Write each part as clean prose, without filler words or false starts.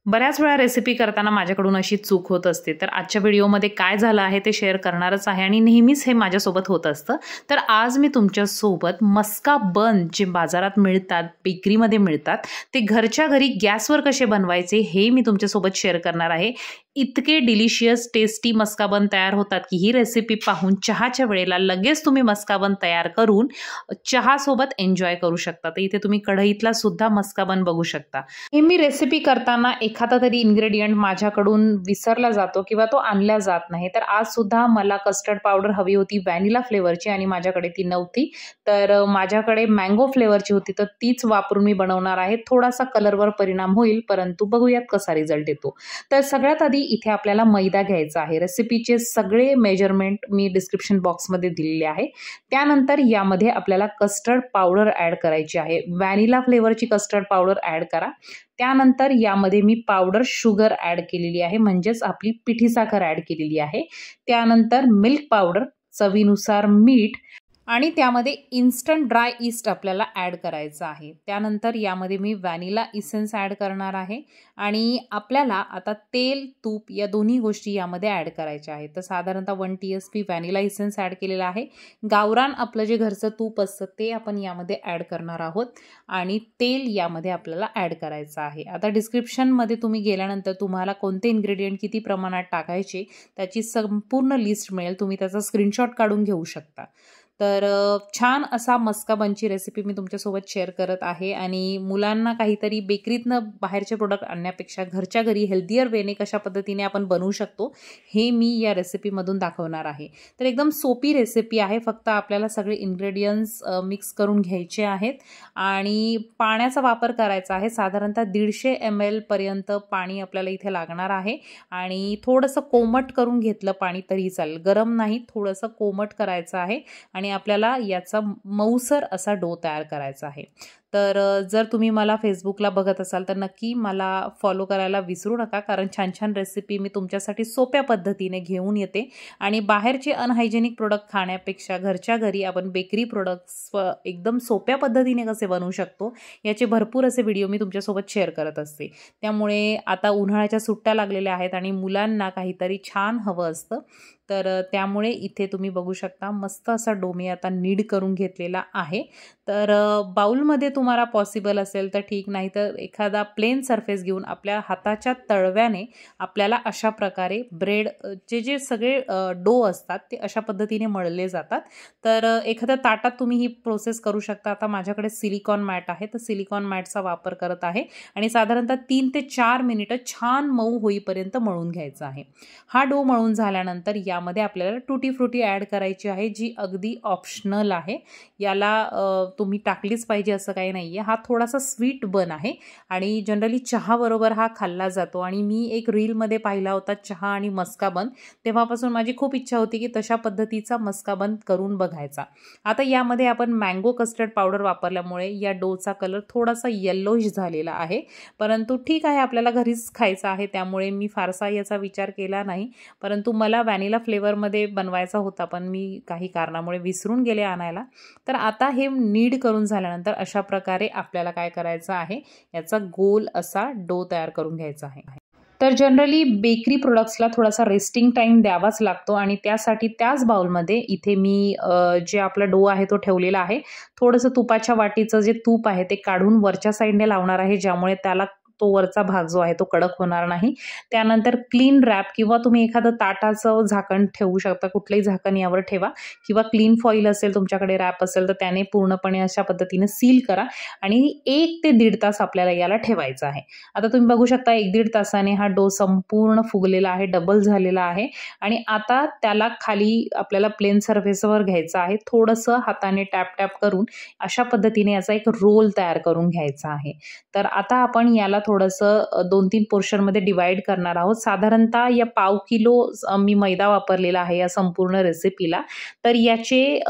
बऱ्याच वेळा रेसिपी करताना माझ्याकडून अशी चूक होत असते. तर आजच्या व्हिडिओमध्ये काय झालं आहे ते शेअर करणारच आहे आणि नेहमीच हे माझ्यासोबत होत असतं. तर आज मी तुमच्यासोबत मस्का बन जे बाजारात मिळतात, बेकरीमध्ये मिळतात, ते घरच्या घरी गॅसवर कसे बनवायचे हे मी तुमच्यासोबत शेअर करणार आहे. इतके डिलिशियस टेस्टी मस्का बन तयार होतात की ही रेसिपी पाहून चहाच्या वेळेला लगेच तुम्ही मस्का बन तयार करून चहासोबत एन्जॉय करू शकता. तर इथे तुम्ही कढईतला सुद्धा मस्का बन बघू शकता. हे मी रेसिपी करताना एखादा तरी इन्ग्रेडियंट माझ्याकडून विसरला जातो किंवा तो आणला जात नाही. तर आज सुद्धा मला कस्टर्ड पावडर हवी होती व्हॅनिला फ्लेवरची आणि माझ्याकडे ती नव्हती. तर माझ्याकडे मँगो फ्लेवरची होती, तर तीच वापरून मी बनवणार आहे. थोडासा कलरवर परिणाम होईल, परंतु बघूयात कसा रिझल्ट येतो. तर सगळ्यात आधी इथे आपल्याला मैदा घ्यायचा आहे. रेसिपीचे सगळे मेजरमेंट मी डिस्क्रिप्शन बॉक्समध्ये दिलेले आहे. त्यानंतर यामध्ये आपल्याला कस्टर्ड पावडर ॲड करायची आहे. व्हॅनिला फ्लेवरची कस्टर्ड पावडर ॲड करा. त्यानंतर यामध्ये मी पावडर शुगर ॲड केलेली आहे, म्हणजेच आपली पिठी साखर ॲड केलेली आहे. त्यानंतर मिल्क पावडर, चवीनुसार मीठ आणि त्यामध्ये इन्स्टंट ड्राय ईस्ट आपल्याला ॲड करायचं आहे. त्यानंतर यामध्ये मी व्हॅनिला इसेन्स ॲड करणार आहे आणि आपल्याला आता तेल, तूप या दोन्ही गोष्टी यामध्ये ॲड करायच्या आहेत. तर साधारणतः 1 TSP व्हॅनिला इसेन्स ॲड केलेला आहे. गावरान आपलं जे घरचं तूप असतं ते आपण यामध्ये ॲड करणार आहोत आणि तेल यामध्ये आपल्याला ॲड करायचं आहे. आता डिस्क्रिप्शनमध्ये तुम्ही गेल्यानंतर तुम्हाला कोणते इन्ग्रेडियंट किती प्रमाणात टाकायचे त्याची संपूर्ण लिस्ट मिळेल. तुम्ही त्याचा स्क्रीनशॉट काढून घेऊ शकता. तर छान असा मस्का बनची रेसिपी मी तुमच्यासोबत शेअर करत आहे आणि मुलांना काहीतरी बेकरीतनं बाहेरचे प्रोडक्ट आणण्यापेक्षा घरच्या घरी हेल्दियर वेने कशा पद्धतीने आपण बनवू शकतो हे मी या रेसिपीमधून दाखवणार आहे. तर एकदम सोपी रेसिपी आहे. फक्त आपल्याला सगळे इन्ग्रेडियंट्स मिक्स करून घ्यायचे आहेत आणि पाण्याचा वापर करायचा आहे. साधारणतः 150 ml पर्यंत पाणी आपल्याला इथे लागणार आहे आणि थोडंसं कोमट करून घेतलं पाणी तरी चालेल. गरम नाही, थोडंसं कोमट करायचं आहे आणि आपल्याला याचा मऊसर असा डो तयार करायचा आहे. तर जर तुम्ही मला फेसबुकला बघत असाल तर नक्की मला फॉलो करायला विसरू नका, कारण छान छान रेसिपी मी तुमच्यासाठी सोप्या पद्धतीने घेऊन येते आणि बाहेरचे अनहायजेनिक प्रोडक्ट खाण्यापेक्षा घरच्या घरी आपण बेकरी प्रोडक्ट्स एकदम सोप्या पद्धतीने कसे बनवू शकतो याचे भरपूर असे व्हिडिओ मी तुमच्यासोबत शेअर करत असते. त्यामुळे आता उन्हाळ्याच्या सुट्ट्या लागलेल्या आहेत आणि मुलांना काहीतरी छान हवं असतं. तर त्यामुळे इथे तुम्ही बघू शकता मस्त असा डो मी आता नीड करून घेतलेला आहे. तर बाउलमध्ये तुम्हाला पॉसिबल असेल तर ठीक, नाही तर एखादा प्लेन सरफेस घेऊन आपल्या हाताच्या तळव्याने आपल्याला अशा प्रकारे ब्रेड जे सगळे डो असतात ते अशा पद्धतीने मळले जातात. तर एखाद्या ताटात तुम्ही ही प्रोसेस करू शकता. आता माझ्याकडे सिलिकॉन मॅट आहे, तर सिलिकॉन मॅटचा वापर करत आहे आणि साधारणतः 3 ते 4 मिनिटं छान मऊ होईपर्यंत मळून घ्यायचा आहे. हा डो मळून झाल्यानंतर यामध्ये आपल्याला टुटी फ्रुटी ॲड करायची आहे, जी अगदी ऑप्शनल आहे. याला तुम्ही टाकलीच पाहिजे असं काही नाही आहे. हा थोडासा स्वीट बन आहे आणि जनरली चहाबरोबर हा खाल्ला जातो आणि मी एक रीलमध्ये पाहिला होता चहा आणि मस्का बन, तेव्हापासून माझी खूप इच्छा होती की तशा पद्धतीचा मस्का बन करून बघायचा. आता यामध्ये आपण मँगो कस्टर्ड पावडर वापरल्यामुळे या डोचा कलर थोडासा येल्लोइश झालेला आहे, परंतु ठीक आहे, आपल्याला घरीच खायचा आहे त्यामुळे मी फारसा याचा विचार केला नाही. परंतु मला व्हॅनिला फ्लेवरमध्ये बनवायचा होता, पण मी काही कारणामुळे विसरून गेले आणायला. तर आता हे नीड करून झाल्यानंतर अशा प्रकारे आपल्याला काय करायचं आहे, याचा गोल असा डो तयार करून घ्यायचा आहे. तर जनरली बेकरी प्रोडक्ट्सला थोडासा रेस्टिंग टाईम द्यावाच लागतो आणि त्यासाठी त्याच बाउलमध्ये इथे मी जे आपला डो आहे तो ठेवलेला आहे. थोडंसं तुपाच्या वाटीचं जे तूप आहे ते काढून वरच्या साईडने लावणार आहे, ज्यामुळे त्याला तो वरचा भाग जो आहे तो कडक होणार नाही. त्यानंतर क्लीन रॅप किंवा तुम्ही एखादं ताटाचं झाकण ठेवू शकता, कुठलंही झाकण यावर ठेवा किंवा क्लीन फॉईल असेल तुमच्याकडे, रॅप असेल तर त्याने पूर्णपणे अशा पद्धतीने सील करा आणि 1 ते 1.5 तास आपल्याला याला ठेवायचं आहे. आता तुम्ही बघू शकता 1-1.5 तासाने हा डो संपूर्ण फुगलेला आहे, डबल झालेला आहे आणि आता त्याला खाली आपल्याला प्लेन सरफेसवर घ्यायचं आहे. थोडंसं हाताने टॅप टॅप करून अशा पद्धतीने याचा एक रोल तयार करून घ्यायचा आहे. तर आता आपण याला थोडंसं 2-3 पोर्शनमध्ये डिवाइड करणार आहोत. साधारणतः या 1/2 किलो मी मैदा वापरलेला आहे या संपूर्ण रेसिपीला. तर याचे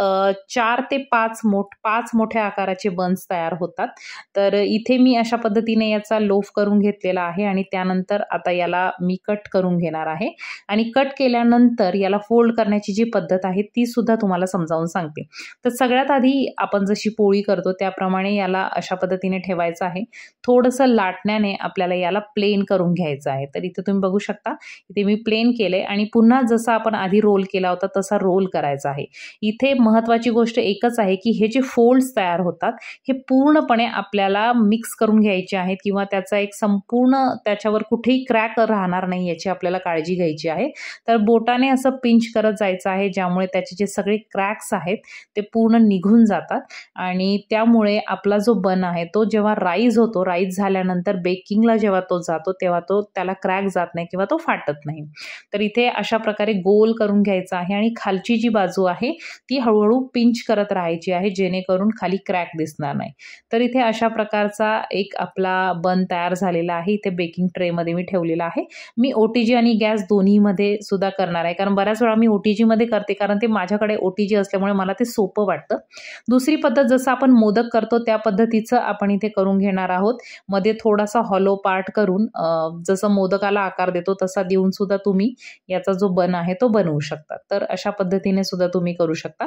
4 ते 5 मोठ्या आकाराचे बन्स तयार होतात. तर इथे मी अशा पद्धतीने याचा लोफ करून घेतलेला आहे आणि त्यानंतर आता याला मी कट करून घेणार आहे आणि कट केल्यानंतर याला फोल्ड करण्याची जी पद्धत आहे ती सुद्धा तुम्हाला समजावून सांगते. तर सगळ्यात आधी आपण जशी पोळी करतो त्याप्रमाणे याला अशा पद्धतीने ठेवायचं आहे. थोडंसं लाटण्याने दुधाने आपल्याला याला प्लेन करून घ्यायचं आहे। तर इथे तुम्ही बघू शकता, इथे मी प्लेन केले आणि पुन्हा जसा आपण आधी रोल केला होता तसा रोल करायचा आहे। इथे महत्त्वाची गोष्ट एकच आहे की हे जे फोल्ड्स तयार होतात हे पूर्णपणे आपल्याला मिक्स करून घ्यायचे आहेत किंवा त्याचा एक संपूर्ण त्याच्यावर कुठेही क्रॅक राहणार नाही याची आपल्याला काळजी घ्यायची आहे। तर बोटाने असं पिंच करत जायचं आहे, ज्यामुळे त्याचे जे सगळे क्रॅक्स आहेत ते पूर्ण निघून जातात आणि त्यामुळे आपला जो बन आहे तो जेव्हा राईज होतो, राईज झाल्यानंतर बेकिंगला जेव्हा तो जातो तेव्हा तो त्याला क्रॅक जात नाही किंवा तो फाटत नाही। तर इथे अशा प्रकारे गोल करून घ्यायचा आहे आणि खालची जी बाजू आहे ती हळूहळू पिंच करत राहायची आहे, जेणेकरून खाली क्रॅक दिसणार नाही। तर इथे अशा प्रकारचा एक आपला बन तयार झालेला आहे। इथे बेकिंग ट्रे मध्ये मी ठेवलेला आहे। मी OTG आणि गॅस दोन्हीमध्ये सुद्धा करणार आहे, कारण बऱ्याच वेळा मी OTG मध्ये करते, कारण ते माझ्याकडे OTG असल्यामुळे मला ते सोपं वाटतं। दुसरी पद्धत जसं आपण मोदक करतो त्या पद्धतीचं आपण इथे करून घेणार आहोत। मध्ये थोडासा हॉलो पार्ट करून जसं मोदकाला आकार देतो तसा देऊन सुद्धा तुम्ही याचा जो बन आहे तो बनवू शकता। तर अशा पद्धतीने सुद्धा तुम्ही करू शकता।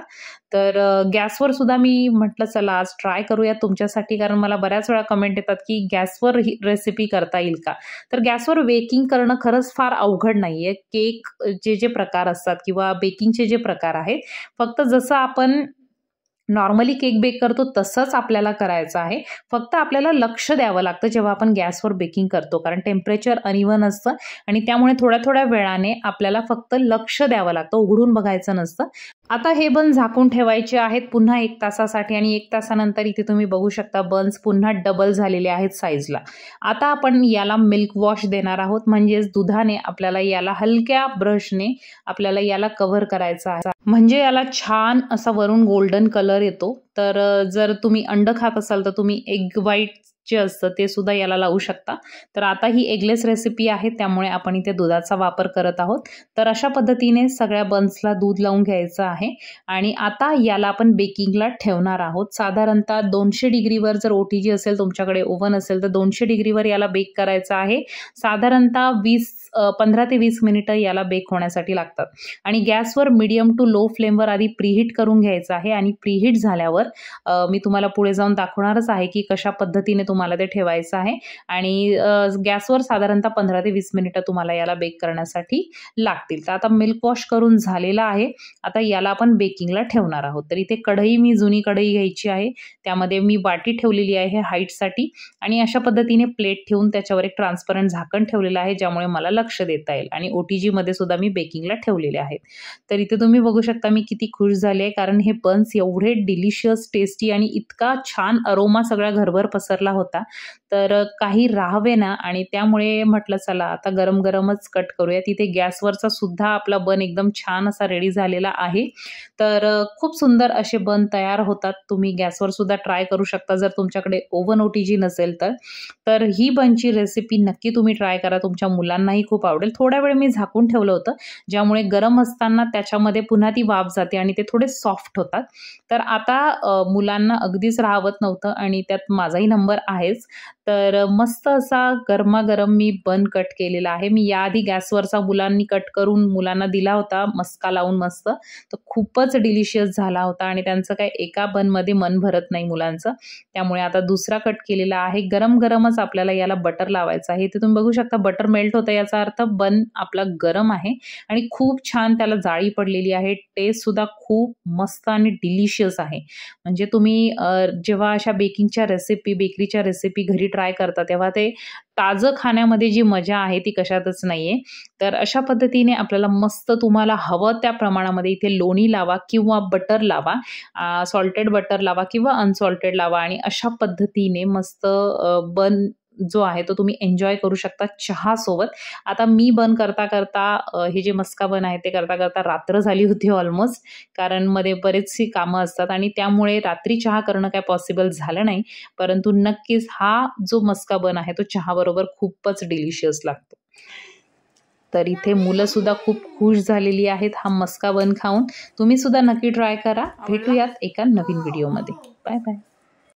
तर गॅसवर सुद्धा मी म्हटलं चला आज ट्राय करूया तुमच्यासाठी, कारण मला बऱ्याच वेळा कमेंट येतात की गॅसवर ही रेसिपी करता येईल का? तर गॅसवर बेकिंग करणं खरंच फार अवघड नाहीये। केक जे प्रकार असतात किंवा बेकिंगचे जे प्रकार आहेत, फक्त जसं आपण नॉर्मली केक बेक करतो तसंच आपल्याला करायचं आहे। फक्त आपल्याला लक्ष द्यावं लागतं जेव्हा आपण गॅसवर बेकिंग करतो, कारण टेम्परेचर अनइव्हन असतं आणि त्यामुळे थोड्या थोड्या वेळाने आपल्याला फक्त लक्ष द्यावं लागतं, उघडून बघायचं नसतं। आता हे बन झाकून ठेवायचे आहेत पुन्हा 1 तासासाठी आणि 1 तासानंतर इथे तुम्ही बघू शकता बन्स पुन्हा डबल झालेले आहेत साईजला। आता आपण याला मिल्क वॉश देणार आहोत, म्हणजेच दुधाने आपल्याला याला हलक्या ब्रशने आपल्याला याला कव्हर करायचं आहे, म्हणजे याला छान असा वरून गोल्डन कलर येतो। तर जर तुम्ही अंड खात असाल तर तुम्ही एग व्हाईट जे असतं ते सुद्धा याला लावू शकता। तर आता ही एगलेस रेसिपी आहे, त्यामुळे आपण इथे दुधाचा वापर करत आहोत। तर अशा पद्धतीने सगळ्या बन्सला दूध लावून घ्यायचं आहे आणि आता याला आपण बेकिंगला ठेवणार आहोत। साधारणतः 200 डिग्रीवर जर OTG असेल, तुमच्याकडे ओव्हन असेल तर 200 डिग्रीवर याला बेक करायचं आहे। साधारणतः 15 ते 20 मिनिटं याला बेक होण्यासाठी लागतात आणि गॅसवर मीडियम टू लो फ्लेमवर आधी प्रीहीट करून घ्यायचं आहे आणि प्रीहीट झाल्यावर मी तुम्हाला पुढे जाऊन दाखवणारच आहे की कशा पद्धतीने तुम्हाला ते ठेवायचं आहे आणि गॅसवर साधारणतः 15 ते 20 मिनिटं तुम्हाला याला बेक करण्यासाठी लागतील। तर आता मिल्क वॉश करून झालेला आहे, आता याला आपण बेकिंगला ठेवणार आहोत। तर इथे कढई, मी जुनी कढई घ्यायची आहे, त्यामध्ये मी वाटी ठेवलेली आहे हाईटसाठी आणि अशा पद्धतीने प्लेट ठेवून त्याच्यावर एक ट्रान्सपरंट झाकण ठेवलेलं आहे, ज्यामुळे मला लक्ष देता येईल आणि OTG मध्ये सुद्धा मी बेकिंगला ठेवलेले आहेत। तर इथे तुम्ही बघू शकता मी किती खुश झाले, कारण हे बन्स एवढे डिलिशियस, टेस्टी आणि इतका छान अरोमा सगळ्या घरभर पसरला होता, तर काही राहावे ना। आणि त्यामुळे म्हटलं चला आता गरम गरमच कट करूया। तिथे गॅसवरचा सुद्धा आपला बन एकदम छान असा रेडी झालेला आहे। तर खूप सुंदर असे बन तयार होतात। तुम्ही गॅसवर सुद्धा ट्राय करू शकता जर तुमच्याकडे ओव्हन OTG नसेल तर ही बनची रेसिपी नक्की तुम्ही ट्राय करा, तुमच्या मुलांनाही खूप आवडेल। थोडा वेळ मी झाकून ठेवलं होतं, ज्यामुळे गरम असताना त्याच्यामध्ये पुन्हा ती वाफ जाते आणि ते थोडे सॉफ्ट होतात। तर आता मुलांना अगदीच राहवत नव्हतं आणि त्यात माझाही नंबर आहेच। तर मस्त असा गरमागरम मी बन कट केलेला आहे। मी याआधी गॅसवरचा मुलांनी कट करून मुलांना दिला होता मस्का लावून मस्त, तर खूपच डिलिशियस झाला होता आणि त्यांचं काय एका बनमध्ये मन भरत नाही मुलांचं। त्यामुळे आता दुसरा कट केलेला आहे। गरम गरमच आपल्याला याला बटर लावायचं आहे। इथे तुम्ही बघू शकता बटर मेल्ट होतं, याचा अर्थ बन आपला गरम आहे आणि खूप छान त्याला जाळी पडलेली आहे। टेस्ट सुद्धा खूप मस्त आणि डिलिशियस आहे। म्हणजे तुम्ही जेव्हा अशा बेकिंगच्या रेसिपी, बेकरीच्या रेसिपी घरी ट्राय करता तेव्हा ते ताजं खाण्यामध्ये जी मजा आहे ती कशातच नाहीये। तर अशा पद्धतीने आपल्याला मस्त तुम्हाला हवं त्या प्रमाणामध्ये इथे लोणी लावा किंवा बटर लावा, सॉल्टेड बटर लावा किंवा अनसॉल्टेड लावा आणि अशा पद्धतीने मस्त बन जो आहे तो तुम्ही एन्जॉय करू शकता चहा सोबत। आता मी बन करता करता हे जे मस्का बन आहे ते करता करता रात्र झाली होती ऑलमोस्ट, कारण मध्ये बरेचशी कामं असतात आणि त्यामुळे रात्री चहा करणं काय पॉसिबल झालं नाही। परंतु नक्कीच हा जो मस्का बन आहे तो चहा बरोबर खूपच डिलिशियस लागतो। तर इथे मुलं सुद्धा खूप खुश झालेली आहेत हा मस्का बन खाऊन। तुम्ही सुद्धा नक्की ट्राय करा। भेटूयात एका नवीन व्हिडिओमध्ये। Bye bye.